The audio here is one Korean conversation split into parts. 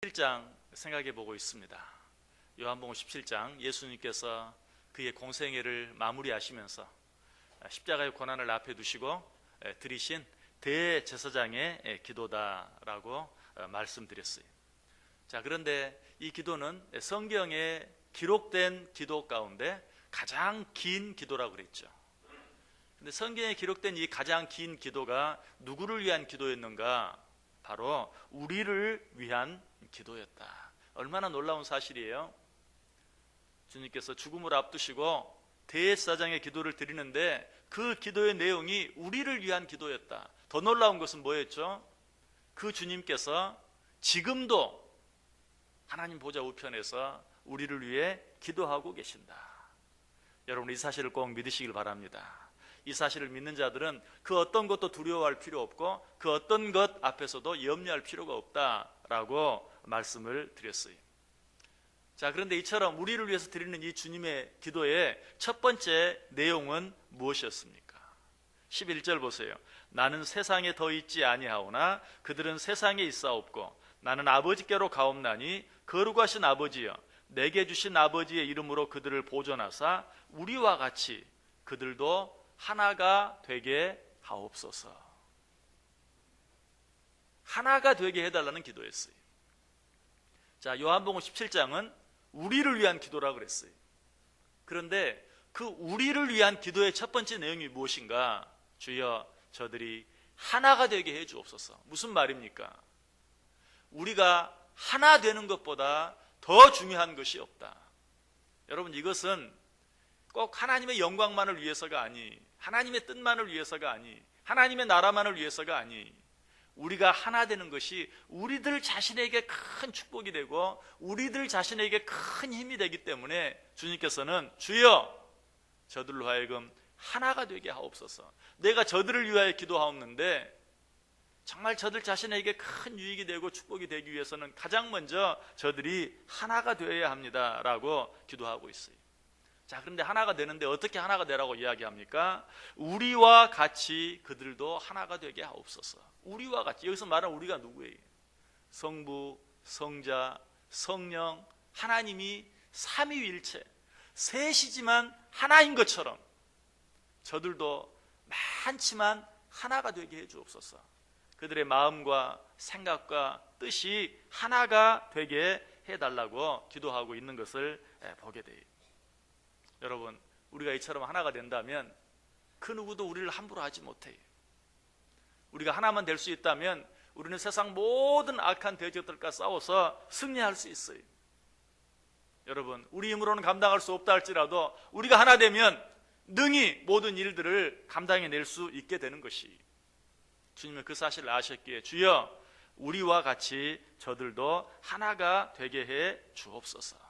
17장 생각해 보고 있습니다. 요한복음 17장 예수님께서 그의 공생애를 마무리하시면서 십자가의 고난을 앞에 두시고 드리신 대제사장의 기도다라고 말씀드렸어요. 자, 그런데 이 기도는 성경에 기록된 기도 가운데 가장 긴 기도라고 그랬죠. 근데 성경에 기록된 이 가장 긴 기도가 누구를 위한 기도였는가? 바로 우리를 위한 기도였다. 얼마나 놀라운 사실이에요. 주님께서 죽음을 앞두시고 대제사장의 기도를 드리는데 그 기도의 내용이 우리를 위한 기도였다. 더 놀라운 것은 뭐였죠? 그 주님께서 지금도 하나님 보좌 우편에서 우리를 위해 기도하고 계신다. 여러분, 이 사실을 꼭 믿으시길 바랍니다. 이 사실을 믿는 자들은 그 어떤 것도 두려워할 필요 없고 그 어떤 것 앞에서도 염려할 필요가 없다라고 말씀을 드렸어요. 자, 그런데 이처럼 우리를 위해서 드리는 이 주님의 기도의 첫 번째 내용은 무엇이었습니까? 11절 보세요. 나는 세상에 더 있지 아니하오나 그들은 세상에 있사옵고 나는 아버지께로 가옵나니 거룩하신 아버지여 내게 주신 아버지의 이름으로 그들을 보존하사 우리와 같이 그들도 하나가 되게 하옵소서. 하나가 되게 해달라는 기도였어요. 자, 요한복음 17장은 우리를 위한 기도라고 그랬어요. 그런데 그 우리를 위한 기도의 첫 번째 내용이 무엇인가? 주여 저들이 하나가 되게 해 주옵소서. 무슨 말입니까? 우리가 하나 되는 것보다 더 중요한 것이 없다. 여러분, 이것은 꼭 하나님의 영광만을 위해서가 아니, 하나님의 뜻만을 위해서가 아니, 하나님의 나라만을 위해서가 아니, 우리가 하나 되는 것이 우리들 자신에게 큰 축복이 되고 우리들 자신에게 큰 힘이 되기 때문에 주님께서는 주여 저들로 하여금 하나가 되게 하옵소서. 내가 저들을 위하여 기도하옵는데 정말 저들 자신에게 큰 유익이 되고 축복이 되기 위해서는 가장 먼저 저들이 하나가 되어야 합니다라고 기도하고 있어요. 자, 그런데 하나가 되는데 어떻게 하나가 되라고 이야기합니까? 우리와 같이 그들도 하나가 되게 하옵소서. 우리와 같이, 여기서 말하는 우리가 누구예요? 성부, 성자, 성령, 하나님이 삼위일체, 셋이지만 하나인 것처럼 저들도 많지만 하나가 되게 해 주옵소서. 그들의 마음과 생각과 뜻이 하나가 되게 해달라고 기도하고 있는 것을 보게 돼요. 여러분, 우리가 이처럼 하나가 된다면 그 누구도 우리를 함부로 하지 못해요. 우리가 하나만 될 수 있다면 우리는 세상 모든 악한 대적들과 싸워서 승리할 수 있어요. 여러분, 우리 힘으로는 감당할 수 없다 할지라도 우리가 하나 되면 능히 모든 일들을 감당해낼 수 있게 되는 것이, 주님은 그 사실을 아셨기에 주여 우리와 같이 저들도 하나가 되게 해 주옵소서.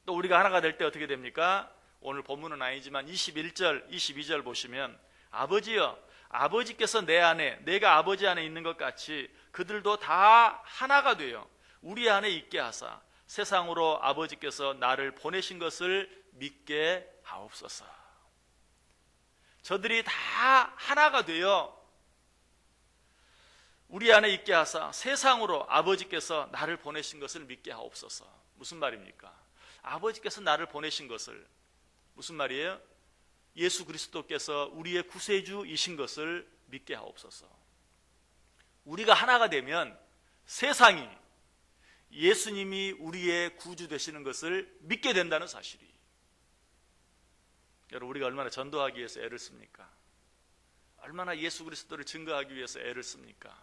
또 우리가 하나가 될 때 어떻게 됩니까? 오늘 본문은 아니지만 21절, 22절 보시면 아버지여 아버지께서 내 안에 내가 아버지 안에 있는 것 같이 그들도 다 하나가 되어 우리 안에 있게 하사 세상으로 아버지께서 나를 보내신 것을 믿게 하옵소서. 저들이 다 하나가 되어 우리 안에 있게 하사 세상으로 아버지께서 나를 보내신 것을 믿게 하옵소서. 무슨 말입니까? 아버지께서 나를 보내신 것을, 무슨 말이에요? 예수 그리스도께서 우리의 구세주이신 것을 믿게 하옵소서. 우리가 하나가 되면 세상이 예수님이 우리의 구주 되시는 것을 믿게 된다는 사실이. 여러분, 우리가 얼마나 전도하기 위해서 애를 씁니까? 얼마나 예수 그리스도를 증거하기 위해서 애를 씁니까?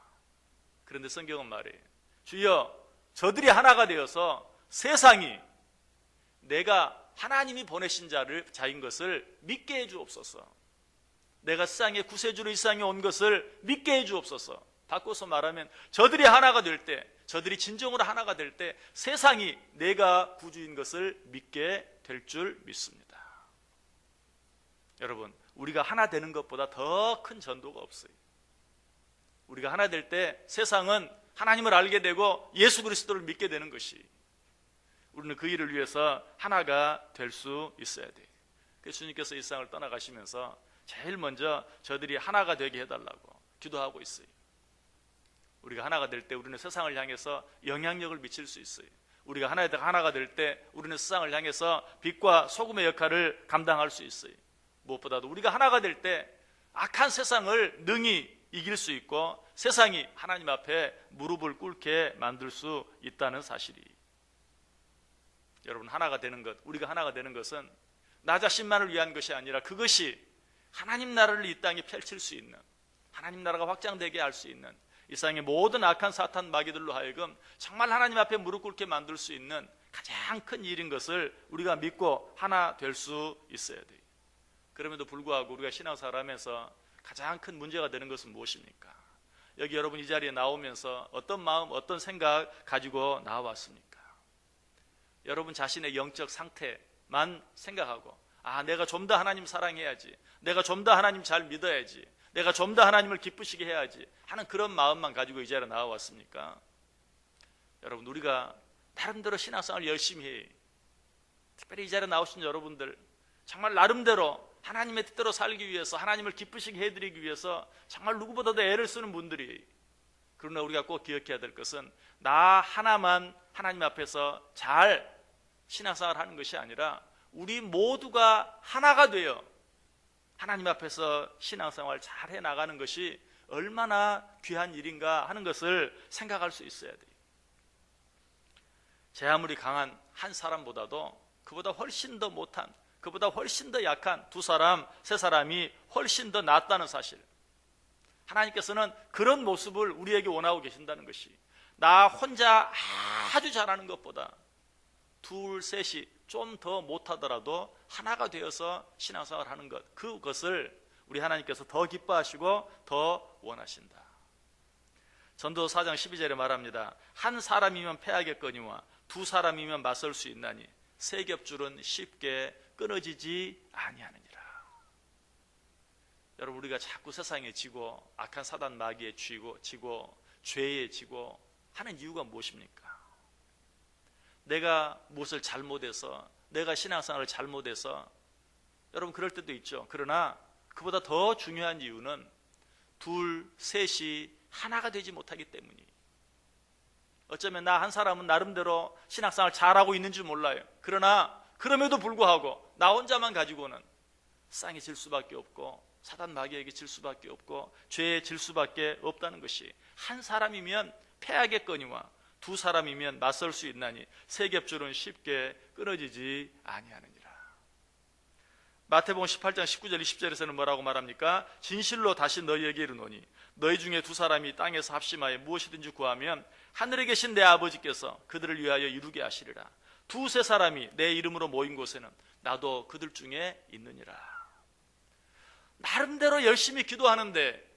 그런데 성경은 말해요. 주여 저들이 하나가 되어서 세상이 내가 하나님이 보내신 자인 것을 믿게 해 주옵소서. 내가 세상의 구세주로 이 세상에 온 것을 믿게 해 주옵소서. 바꿔서 말하면 저들이 하나가 될 때, 저들이 진정으로 하나가 될 때 세상이 내가 구주인 것을 믿게 될 줄 믿습니다. 여러분, 우리가 하나 되는 것보다 더 큰 전도가 없어요. 우리가 하나 될 때 세상은 하나님을 알게 되고 예수 그리스도를 믿게 되는 것이, 우리는 그 일을 위해서 하나가 될 수 있어야 돼요. 그래서 주님께서 이 세상을 떠나가시면서 제일 먼저 저들이 하나가 되게 해달라고 기도하고 있어요. 우리가 하나가 될 때 우리는 세상을 향해서 영향력을 미칠 수 있어요. 우리가 하나가 될 때 우리는 세상을 향해서 빛과 소금의 역할을 감당할 수 있어요. 무엇보다도 우리가 하나가 될 때 악한 세상을 능히 이길 수 있고 세상이 하나님 앞에 무릎을 꿇게 만들 수 있다는 사실이. 여러분, 하나가 되는 것, 우리가 하나가 되는 것은 나 자신만을 위한 것이 아니라 그것이 하나님 나라를 이 땅에 펼칠 수 있는, 하나님 나라가 확장되게 할 수 있는 이 세상의 모든 악한 사탄 마귀들로 하여금 정말 하나님 앞에 무릎 꿇게 만들 수 있는 가장 큰 일인 것을 우리가 믿고 하나 될 수 있어야 돼요. 그럼에도 불구하고 우리가 신앙생활하면서 가장 큰 문제가 되는 것은 무엇입니까? 여기 여러분 이 자리에 나오면서 어떤 마음, 어떤 생각 가지고 나와왔습니까? 여러분 자신의 영적 상태만 생각하고, 내가 좀 더 하나님 사랑해야지, 내가 좀 더 하나님 잘 믿어야지, 내가 좀 더 하나님을 기쁘시게 해야지 하는 그런 마음만 가지고 이 자리에 나와왔습니까? 여러분, 우리가 나름대로 신앙생활을 열심히 해. 특별히 이 자리에 나오신 여러분들 정말 나름대로 하나님의 뜻대로 살기 위해서, 하나님을 기쁘시게 해드리기 위해서 정말 누구보다도 애를 쓰는 분들이. 그러나 우리가 꼭 기억해야 될 것은 나 하나만 하나님 앞에서 잘 신앙생활을 하는 것이 아니라 우리 모두가 하나가 되어 하나님 앞에서 신앙생활 잘 해나가는 것이 얼마나 귀한 일인가 하는 것을 생각할 수 있어야 돼요. 제 아무리 강한 한 사람보다도 그보다 훨씬 더 못한, 그보다 훨씬 더 약한 두 사람, 세 사람이 훨씬 더 낫다는 사실. 하나님께서는 그런 모습을 우리에게 원하고 계신다는 것이, 나 혼자 아주 잘하는 것보다 둘, 셋이 좀 더 못하더라도 하나가 되어서 신앙생활을 하는 것, 그것을 우리 하나님께서 더 기뻐하시고 더 원하신다. 전도서 4장 12절에 말합니다. 한 사람이면 패하겠거니와 두 사람이면 맞설 수 있나니 세 겹줄은 쉽게 끊어지지 아니하느니라. 여러분, 우리가 자꾸 세상에 지고 악한 사단 마귀에 지고 죄에 지고 하는 이유가 무엇입니까? 내가 무엇을 잘못해서, 내가 신앙생활을 잘못해서, 여러분 그럴 때도 있죠. 그러나 그보다 더 중요한 이유는 둘, 셋이 하나가 되지 못하기 때문이에요. 어쩌면 나 한 사람은 나름대로 신앙생활 잘하고 있는 줄 몰라요. 그러나 그럼에도 불구하고 나 혼자만 가지고는 세상에 질 수밖에 없고 사단 마귀에게 질 수밖에 없고 죄에 질 수밖에 없다는 것이, 한 사람이면 패하겠거니와 두 사람이면 맞설 수 있나니 세 겹줄은 쉽게 끊어지지 아니하느니라. 마태복음 18장 19절 20절에서는 뭐라고 말합니까? 진실로 다시 너희에게 이르노니 너희 중에 두 사람이 땅에서 합심하여 무엇이든지 구하면 하늘에 계신 내 아버지께서 그들을 위하여 이루게 하시리라. 두세 사람이 내 이름으로 모인 곳에는 나도 그들 중에 있느니라. 나름대로 열심히 기도하는데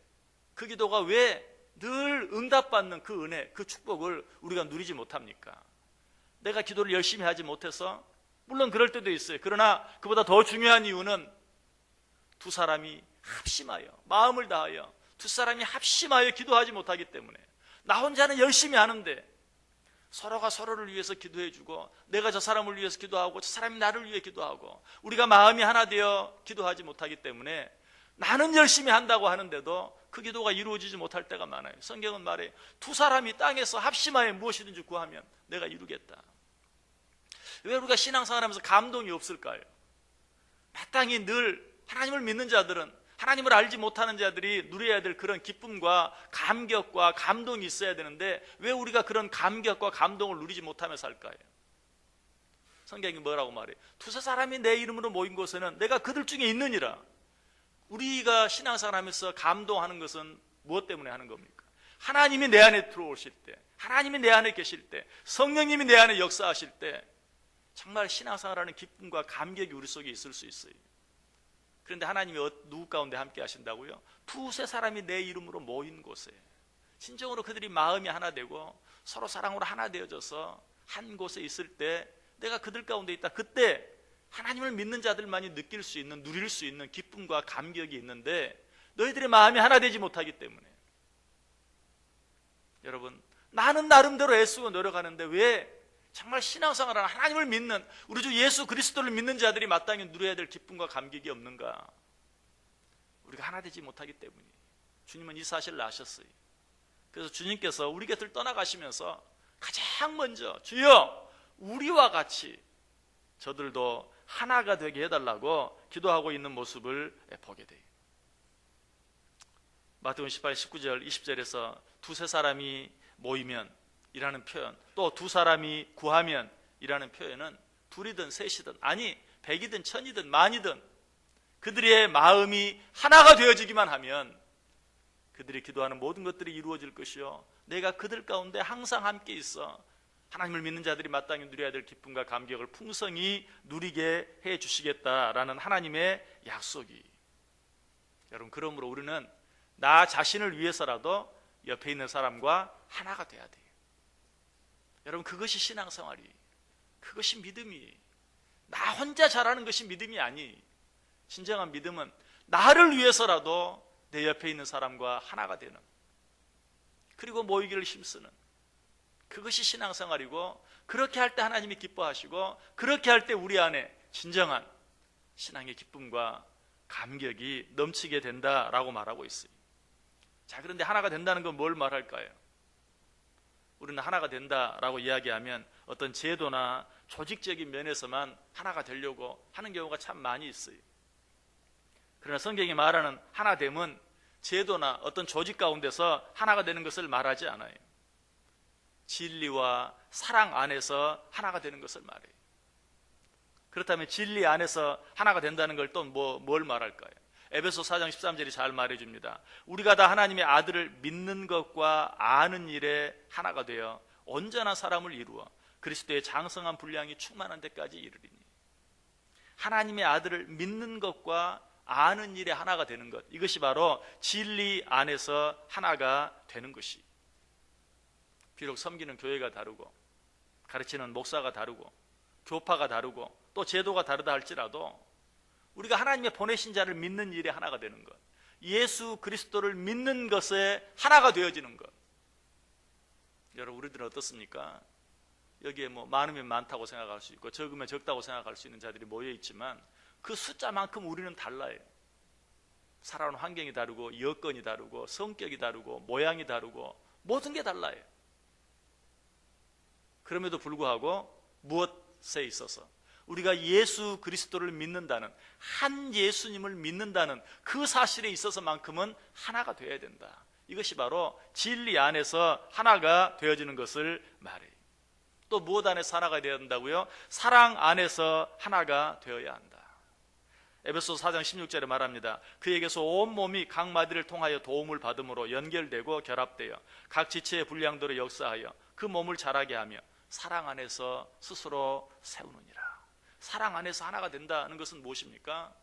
그 기도가 왜 늘 응답받는 그 은혜, 그 축복을 우리가 누리지 못합니까? 내가 기도를 열심히 하지 못해서? 물론 그럴 때도 있어요. 그러나 그보다 더 중요한 이유는 두 사람이 합심하여, 마음을 다하여 두 사람이 합심하여 기도하지 못하기 때문에, 나 혼자는 열심히 하는데 서로가 서로를 위해서 기도해주고, 내가 저 사람을 위해서 기도하고 저 사람이 나를 위해 기도하고, 우리가 마음이 하나 되어 기도하지 못하기 때문에 나는 열심히 한다고 하는데도 그 기도가 이루어지지 못할 때가 많아요. 성경은 말해 두 사람이 땅에서 합심하여 무엇이든지 구하면 내가 이루겠다. 왜 우리가 신앙생활하면서 감동이 없을까요? 마땅히 늘 하나님을 믿는 자들은, 하나님을 알지 못하는 자들이 누려야 될 그런 기쁨과 감격과 감동이 있어야 되는데 왜 우리가 그런 감격과 감동을 누리지 못하며 살까요? 성경이 뭐라고 말해? 두세 사람이 내 이름으로 모인 곳에는 내가 그들 중에 있느니라. 우리가 신앙생활 하면서 감동하는 것은 무엇 때문에 하는 겁니까? 하나님이 내 안에 들어오실 때, 하나님이 내 안에 계실 때, 성령님이 내 안에 역사하실 때 정말 신앙생활하는 기쁨과 감격이 우리 속에 있을 수 있어요. 그런데 하나님이 누구 가운데 함께 하신다고요? 두세 사람이 내 이름으로 모인 곳에, 진정으로 그들이 마음이 하나 되고 서로 사랑으로 하나 되어져서 한 곳에 있을 때 내가 그들 가운데 있다. 그때 하나님을 믿는 자들만이 느낄 수 있는, 누릴 수 있는 기쁨과 감격이 있는데 너희들의 마음이 하나 되지 못하기 때문에, 여러분 나는 나름대로 애쓰고 노력하는데 왜 정말 신앙생활하는, 하나님을 믿는, 우리 주 예수 그리스도를 믿는 자들이 마땅히 누려야 될 기쁨과 감격이 없는가? 우리가 하나 되지 못하기 때문이에요. 주님은 이 사실을 아셨어요. 그래서 주님께서 우리 곁을 떠나가시면서 가장 먼저 주여 우리와 같이 저들도 하나가 되게 해달라고 기도하고 있는 모습을 보게 돼요. 마태복음 18, 19절, 20절에서 두세 사람이 모이면 이라는 표현, 또 두 사람이 구하면 이라는 표현은 둘이든 셋이든, 아니 백이든 천이든 만이든 그들의 마음이 하나가 되어지기만 하면 그들이 기도하는 모든 것들이 이루어질 것이요 내가 그들 가운데 항상 함께 있어 하나님을 믿는 자들이 마땅히 누려야 될 기쁨과 감격을 풍성히 누리게 해 주시겠다라는 하나님의 약속이. 여러분, 그러므로 우리는 나 자신을 위해서라도 옆에 있는 사람과 하나가 돼야 돼요. 여러분, 그것이 신앙생활이, 그것이 믿음이, 나 혼자 잘하는 것이 믿음이 아니, 진정한 믿음은 나를 위해서라도 내 옆에 있는 사람과 하나가 되는, 그리고 모이기를 힘쓰는, 그것이 신앙생활이고, 그렇게 할 때 하나님이 기뻐하시고, 그렇게 할 때 우리 안에 진정한 신앙의 기쁨과 감격이 넘치게 된다라고 말하고 있어요. 자, 그런데 하나가 된다는 건 뭘 말할까요? 우리는 하나가 된다라고 이야기하면 어떤 제도나 조직적인 면에서만 하나가 되려고 하는 경우가 참 많이 있어요. 그러나 성경이 말하는 하나됨은 제도나 어떤 조직 가운데서 하나가 되는 것을 말하지 않아요. 진리와 사랑 안에서 하나가 되는 것을 말해요. 그렇다면 진리 안에서 하나가 된다는 걸 또 뭘 말할까요? 에베소 4장 13절이 잘 말해줍니다. 우리가 다 하나님의 아들을 믿는 것과 아는 일에 하나가 되어 온전한 사람을 이루어 그리스도의 장성한 분량이 충만한 데까지 이르리니. 하나님의 아들을 믿는 것과 아는 일에 하나가 되는 것, 이것이 바로 진리 안에서 하나가 되는 것이. 비록 섬기는 교회가 다르고 가르치는 목사가 다르고 교파가 다르고 또 제도가 다르다 할지라도 우리가 하나님의 보내신 자를 믿는 일에 하나가 되는 것, 예수 그리스도를 믿는 것에 하나가 되어지는 것. 여러분, 우리들은 어떻습니까? 여기에 많으면 많다고 생각할 수 있고 적으면 적다고 생각할 수 있는 자들이 모여 있지만 그 숫자만큼 우리는 달라요. 살아오는 환경이 다르고 여건이 다르고 성격이 다르고 모양이 다르고 모든 게 달라요. 그럼에도 불구하고 무엇에 있어서 우리가 예수 그리스도를 믿는다는, 한 예수님을 믿는다는 그 사실에 있어서만큼은 하나가 되어야 된다. 이것이 바로 진리 안에서 하나가 되어지는 것을 말해요. 또 무엇 안에서 하나가 되어야 된다고요? 사랑 안에서 하나가 되어야 한다. 에베소 4장 16절에 말합니다. 그에게서 온 몸이 각 마디를 통하여 도움을 받음으로 연결되고 결합되어 각 지체의 분량대로 역사하여 그 몸을 자라게 하며 사랑 안에서 스스로 세우느니라. 사랑 안에서 하나가 된다는 것은 무엇입니까?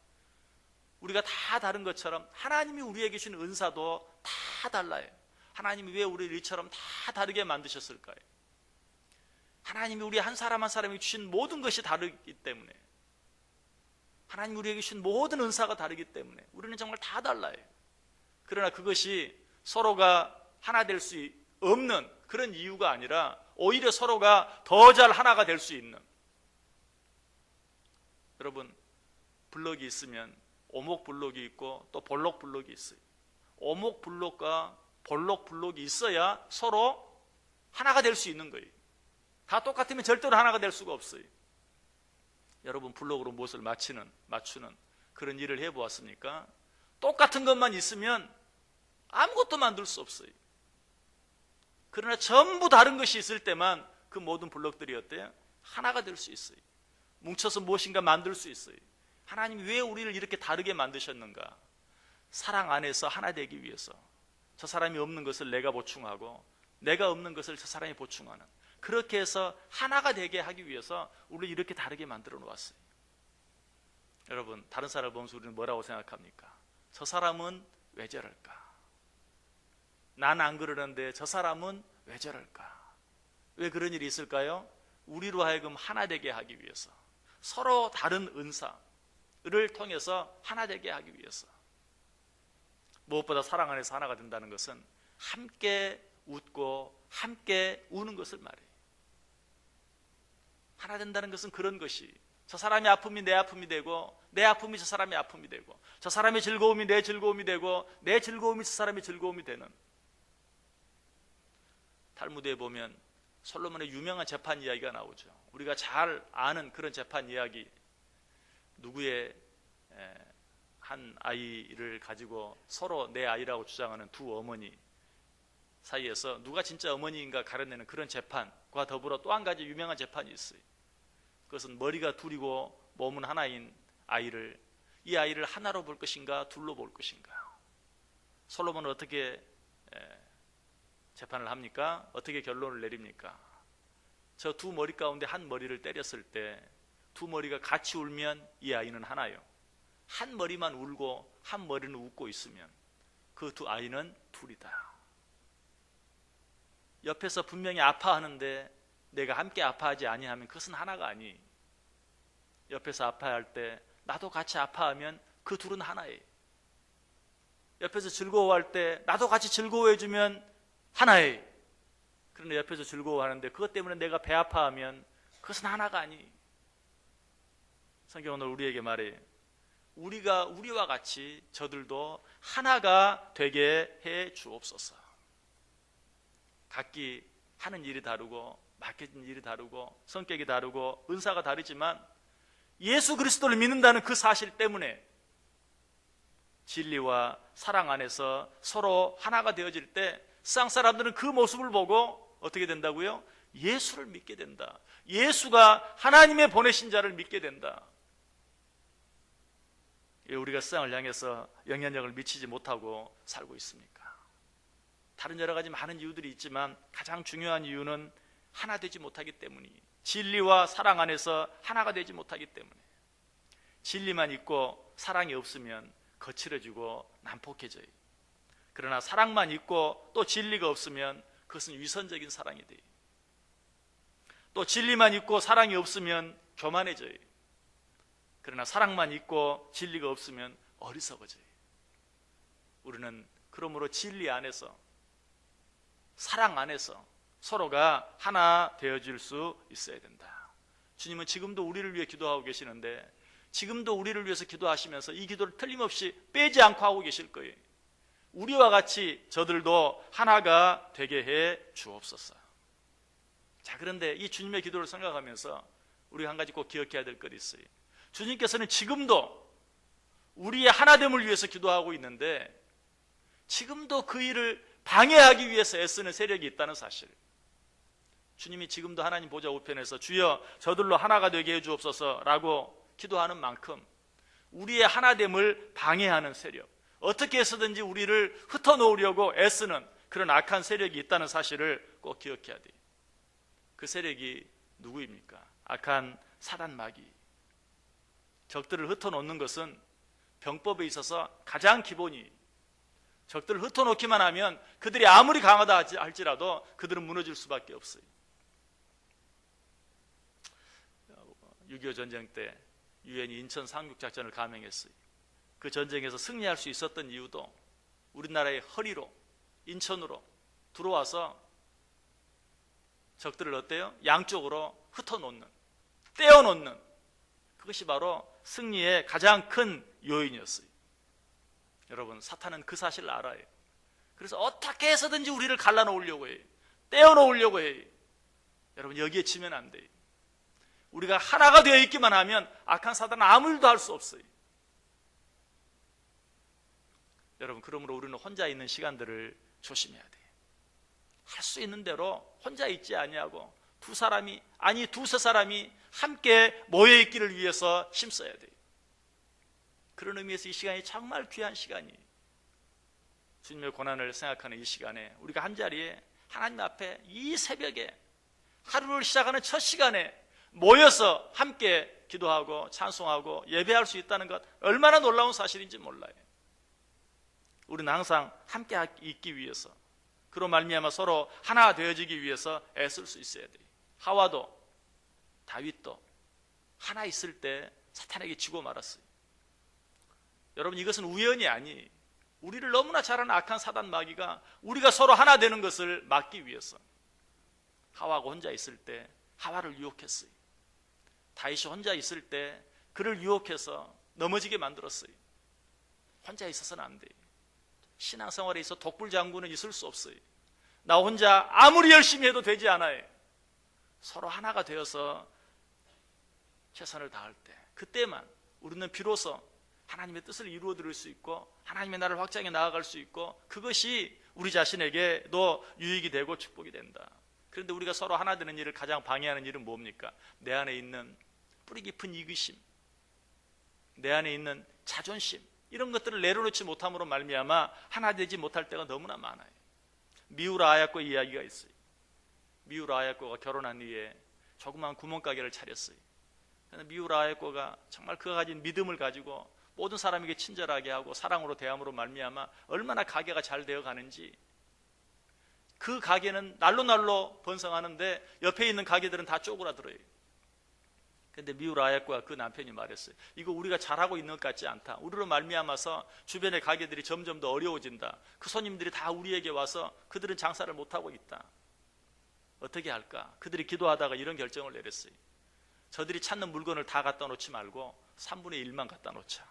우리가 다 다른 것처럼 하나님이 우리에게 주신 은사도 다 달라요. 하나님이 왜 우리를 이처럼 다 다르게 만드셨을까요? 하나님이 우리 한 사람 한 사람이 주신 모든 것이 다르기 때문에, 하나님이 우리에게 주신 모든 은사가 다르기 때문에 우리는 정말 다 달라요. 그러나 그것이 서로가 하나 될 수 없는 그런 이유가 아니라 오히려 서로가 더 잘 하나가 될 수 있는. 여러분, 블록이 있으면 오목블록이 있고 또 볼록블록이 있어요. 오목블록과 볼록블록이 있어야 서로 하나가 될 수 있는 거예요. 다 똑같으면 절대로 하나가 될 수가 없어요. 여러분, 블록으로 무엇을 맞추는 그런 일을 해보았습니까? 똑같은 것만 있으면 아무것도 만들 수 없어요. 그러나 전부 다른 것이 있을 때만 그 모든 블록들이 어때요? 하나가 될 수 있어요. 뭉쳐서 무엇인가 만들 수 있어요. 하나님이 왜 우리를 이렇게 다르게 만드셨는가? 사랑 안에서 하나 되기 위해서. 저 사람이 없는 것을 내가 보충하고 내가 없는 것을 저 사람이 보충하는, 그렇게 해서 하나가 되게 하기 위해서 우리를 이렇게 다르게 만들어 놓았어요. 여러분, 다른 사람을 보면서 우리는 뭐라고 생각합니까? 저 사람은 왜 저럴까? 난 안 그러는데 저 사람은 왜 저럴까? 왜 그런 일이 있을까요? 우리로 하여금 하나 되게 하기 위해서, 서로 다른 은사를 통해서 하나 되게 하기 위해서. 무엇보다 사랑 안에서 하나가 된다는 것은 함께 웃고 함께 우는 것을 말해요. 하나 된다는 것은 그런 것이, 저 사람의 아픔이 내 아픔이 되고 내 아픔이 저 사람의 아픔이 되고 저 사람의 즐거움이 내 즐거움이 되고 내 즐거움이 저 사람의 즐거움이 되는, 탈무드에 보면 솔로몬의 유명한 재판 이야기가 나오죠. 우리가 잘 아는 그런 재판 이야기. 누구의 한 아이를 가지고 서로 내 아이라고 주장하는 두 어머니 사이에서 누가 진짜 어머니인가 가려내는 그런 재판과 더불어 또 한 가지 유명한 재판이 있어요. 그것은 머리가 둘이고 몸은 하나인 아이를, 이 아이를 하나로 볼 것인가 둘로 볼 것인가. 솔로몬은 어떻게 재판을 합니까? 어떻게 결론을 내립니까? 저 두 머리 가운데 한 머리를 때렸을 때 두 머리가 같이 울면 이 아이는 하나요. 한 머리만 울고 한 머리는 웃고 있으면 그 두 아이는 둘이다. 옆에서 분명히 아파하는데 내가 함께 아파하지 아니하면 그것은 하나가 아니. 옆에서 아파할 때 나도 같이 아파하면 그 둘은 하나예요. 옆에서 즐거워할 때 나도 같이 즐거워해주면 하나예요. 그런데 옆에서 즐거워하는데 그것 때문에 내가 배 아파하면 그것은 하나가 아니. 성경은 오늘 우리에게 말해, 우리와 같이 저들도 하나가 되게 해 주옵소서. 각기 하는 일이 다르고 맡겨진 일이 다르고 성격이 다르고 은사가 다르지만 예수 그리스도를 믿는다는 그 사실 때문에 진리와 사랑 안에서 서로 하나가 되어질 때 세상 사람들은 그 모습을 보고 어떻게 된다고요? 예수를 믿게 된다. 예수가 하나님의 보내신 자를 믿게 된다. 왜 우리가 세상을 향해서 영향력을 미치지 못하고 살고 있습니까? 다른 여러 가지 많은 이유들이 있지만 가장 중요한 이유는 하나 되지 못하기 때문이, 진리와 사랑 안에서 하나가 되지 못하기 때문에. 진리만 있고 사랑이 없으면 거칠어지고 난폭해져요. 그러나 사랑만 있고 또 진리가 없으면 그것은 위선적인 사랑이 돼요. 또 진리만 있고 사랑이 없으면 교만해져요. 그러나 사랑만 있고 진리가 없으면 어리석어져요. 우리는 그러므로 진리 안에서, 사랑 안에서 서로가 하나 되어질 수 있어야 된다. 주님은 지금도 우리를 위해 기도하고 계시는데, 지금도 우리를 위해서 기도하시면서 이 기도를 틀림없이 빼지 않고 하고 계실 거예요. 우리와 같이 저들도 하나가 되게 해 주옵소서. 자, 그런데 이 주님의 기도를 생각하면서 우리가 한 가지 꼭 기억해야 될 것이 있어요. 주님께서는 지금도 우리의 하나됨을 위해서 기도하고 있는데 지금도 그 일을 방해하기 위해서 애쓰는 세력이 있다는 사실. 주님이 지금도 하나님 보좌 우편에서 주여 저들로 하나가 되게 해 주옵소서라고 기도하는 만큼 우리의 하나됨을 방해하는 세력, 어떻게 해서든지 우리를 흩어놓으려고 애쓰는 그런 악한 세력이 있다는 사실을 꼭 기억해야 돼요. 그 세력이 누구입니까? 악한 사단 마귀. 적들을 흩어놓는 것은 병법에 있어서 가장 기본이, 적들을 흩어놓기만 하면 그들이 아무리 강하다 할지라도 그들은 무너질 수밖에 없어요. 6.25 전쟁 때 유엔이 인천 상륙작전을 감행했어요. 그 전쟁에서 승리할 수 있었던 이유도 우리나라의 허리로, 인천으로 들어와서 적들을 어때요? 양쪽으로 흩어놓는, 떼어놓는, 그것이 바로 승리의 가장 큰 요인이었어요. 여러분, 사탄은 그 사실을 알아요. 그래서 어떻게 해서든지 우리를 갈라놓으려고 해요. 떼어놓으려고 해요. 여러분, 여기에 지면 안 돼요. 우리가 하나가 되어 있기만 하면 악한 사단은 아무 일도 할 수 없어요. 여러분, 그러므로 우리는 혼자 있는 시간들을 조심해야 돼요. 할 수 있는 대로 혼자 있지 아니하고 두 사람이, 아니 두세 사람이 함께 모여있기를 위해서 힘써야 돼요. 그런 의미에서 이 시간이 정말 귀한 시간이에요. 주님의 고난을 생각하는 이 시간에 우리가 한자리에 하나님 앞에 이 새벽에 하루를 시작하는 첫 시간에 모여서 함께 기도하고 찬송하고 예배할 수 있다는 것, 얼마나 놀라운 사실인지 몰라요. 우리는 항상 함께 있기 위해서, 그로 말미암아 서로 하나 되어지기 위해서 애쓸 수 있어야 돼요. 하와도 다윗도 하나 있을 때 사탄에게 지고 말았어요. 여러분, 이것은 우연이 아니에요. 우리를 너무나 잘 아는 악한 사단 마귀가 우리가 서로 하나 되는 것을 막기 위해서 하와가 혼자 있을 때 하와를 유혹했어요. 다윗이 혼자 있을 때 그를 유혹해서 넘어지게 만들었어요. 혼자 있어서는 안 돼요. 신앙생활에 있어 독불장군은 있을 수 없어요. 나 혼자 아무리 열심히 해도 되지 않아요. 서로 하나가 되어서 최선을 다할 때, 그때만 우리는 비로소 하나님의 뜻을 이루어 드릴 수 있고 하나님의 나라를 확장해 나아갈 수 있고, 그것이 우리 자신에게도 유익이 되고 축복이 된다. 그런데 우리가 서로 하나 되는 일을 가장 방해하는 일은 뭡니까? 내 안에 있는 뿌리 깊은 이기심, 내 안에 있는 자존심, 이런 것들을 내려놓지 못함으로 말미암아 하나 되지 못할 때가 너무나 많아요. 미우라 아야코 이야기가 있어요. 미우라 아야코가 결혼한 후에 조그만 구멍가게를 차렸어요. 미우라 아야코가 정말 그가 가진 믿음을 가지고 모든 사람에게 친절하게 하고 사랑으로 대함으로 말미암아 얼마나 가게가 잘 되어 가는지, 그 가게는 날로 번성하는데 옆에 있는 가게들은 다 쪼그라들어요. 근데 미우라 아야코와 그 남편이 말했어요. 이거 우리가 잘하고 있는 것 같지 않다. 우리로 말미암아서 주변의 가게들이 점점 더 어려워진다. 그 손님들이 다 우리에게 와서 그들은 장사를 못하고 있다. 어떻게 할까? 그들이 기도하다가 이런 결정을 내렸어요. 저들이 찾는 물건을 다 갖다 놓지 말고 3분의 1만 갖다 놓자.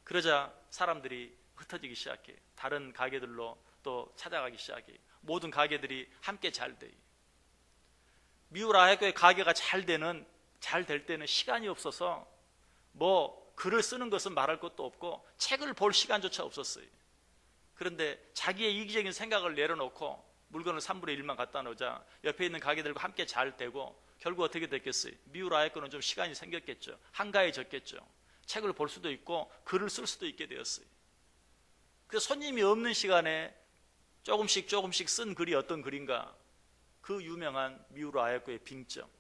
그러자 사람들이 흩어지기 시작해. 다른 가게들로 또 찾아가기 시작해. 모든 가게들이 함께 잘 돼. 미우라 아야코의 가게가 잘 될 때는 시간이 없어서 뭐 글을 쓰는 것은 말할 것도 없고 책을 볼 시간조차 없었어요. 그런데 자기의 이기적인 생각을 내려놓고 물건을 3분의 1만 갖다 놓자 옆에 있는 가게들과 함께 잘 되고, 결국 어떻게 됐겠어요? 미우라 아야코는 좀 시간이 생겼겠죠. 한가해졌겠죠. 책을 볼 수도 있고 글을 쓸 수도 있게 되었어요. 그래서 손님이 없는 시간에 조금씩 쓴 글이 어떤 글인가? 그 유명한 미우라 아야코의 빙점.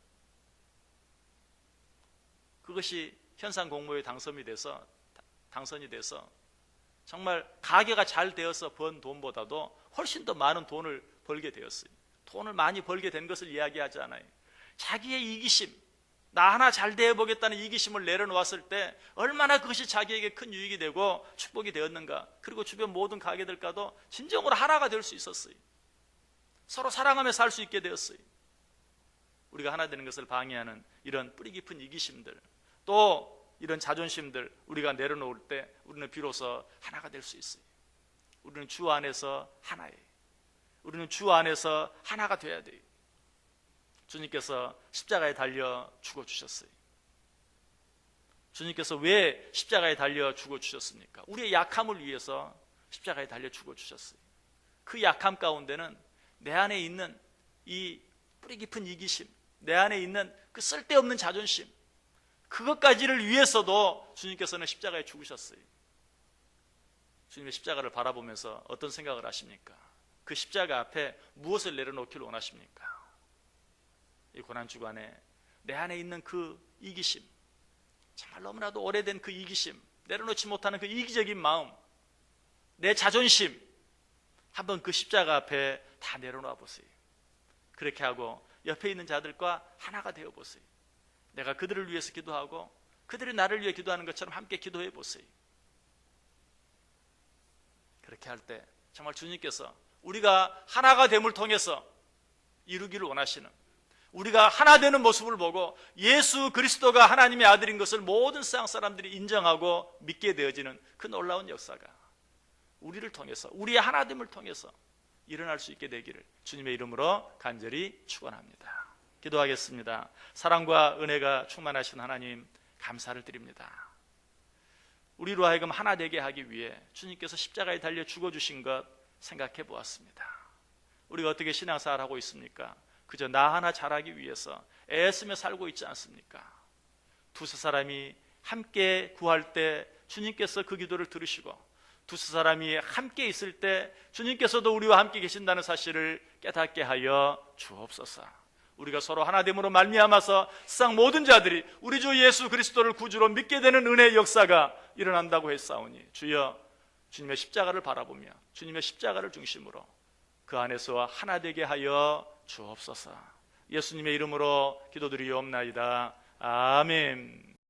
그것이 현상 공모에 당선이 돼서 정말 가게가 잘 되어서 번 돈보다도 훨씬 더 많은 돈을 벌게 되었어요. 돈을 많이 벌게 된 것을 이야기하지 않아요. 자기의 이기심, 나 하나 잘 되어보겠다는 이기심을 내려놓았을 때 얼마나 그것이 자기에게 큰 유익이 되고 축복이 되었는가. 그리고 주변 모든 가게들과도 진정으로 하나가 될 수 있었어요. 서로 사랑하며 살 수 있게 되었어요. 우리가 하나 되는 것을 방해하는 이런 뿌리 깊은 이기심들, 또 이런 자존심들 우리가 내려놓을 때 우리는 비로소 하나가 될 수 있어요. 우리는 주 안에서 하나예요. 우리는 주 안에서 하나가 돼야 돼요. 주님께서 십자가에 달려 죽어주셨어요. 주님께서 왜 십자가에 달려 죽어주셨습니까? 우리의 약함을 위해서 십자가에 달려 죽어주셨어요. 그 약함 가운데는 내 안에 있는 이 뿌리 깊은 이기심, 내 안에 있는 그 쓸데없는 자존심, 그것까지를 위해서도 주님께서는 십자가에 죽으셨어요. 주님의 십자가를 바라보면서 어떤 생각을 하십니까? 그 십자가 앞에 무엇을 내려놓기를 원하십니까? 이 고난주간에 내 안에 있는 그 이기심, 정말 너무나도 오래된 그 이기심, 내려놓지 못하는 그 이기적인 마음, 내 자존심, 한번 그 십자가 앞에 다 내려놓아 보세요. 그렇게 하고 옆에 있는 자들과 하나가 되어 보세요. 내가 그들을 위해서 기도하고 그들이 나를 위해 기도하는 것처럼 함께 기도해 보세요. 그렇게 할 때 정말 주님께서 우리가 하나가 됨을 통해서 이루기를 원하시는, 우리가 하나 되는 모습을 보고 예수 그리스도가 하나님의 아들인 것을 모든 세상 사람들이 인정하고 믿게 되어지는 그 놀라운 역사가 우리를 통해서, 우리의 하나됨을 통해서 일어날 수 있게 되기를 주님의 이름으로 간절히 축원합니다. 기도하겠습니다. 사랑과 은혜가 충만하신 하나님, 감사를 드립니다. 우리로 하여금 하나 되게 하기 위해 주님께서 십자가에 달려 죽어주신 것 생각해 보았습니다. 우리가 어떻게 신앙생활을 하고 있습니까? 그저 나 하나 잘하기 위해서 애쓰며 살고 있지 않습니까? 두세 사람이 함께 구할 때 주님께서 그 기도를 들으시고, 두세 사람이 함께 있을 때 주님께서도 우리와 함께 계신다는 사실을 깨닫게 하여 주옵소서. 우리가 서로 하나됨으로 말미암아서 세상 모든 자들이 우리 주 예수 그리스도를 구주로 믿게 되는 은혜의 역사가 일어난다고 했사오니, 주여 주님의 십자가를 바라보며 주님의 십자가를 중심으로 그 안에서 하나 되게 하여 주옵소서. 예수님의 이름으로 기도드리옵나이다. 아멘.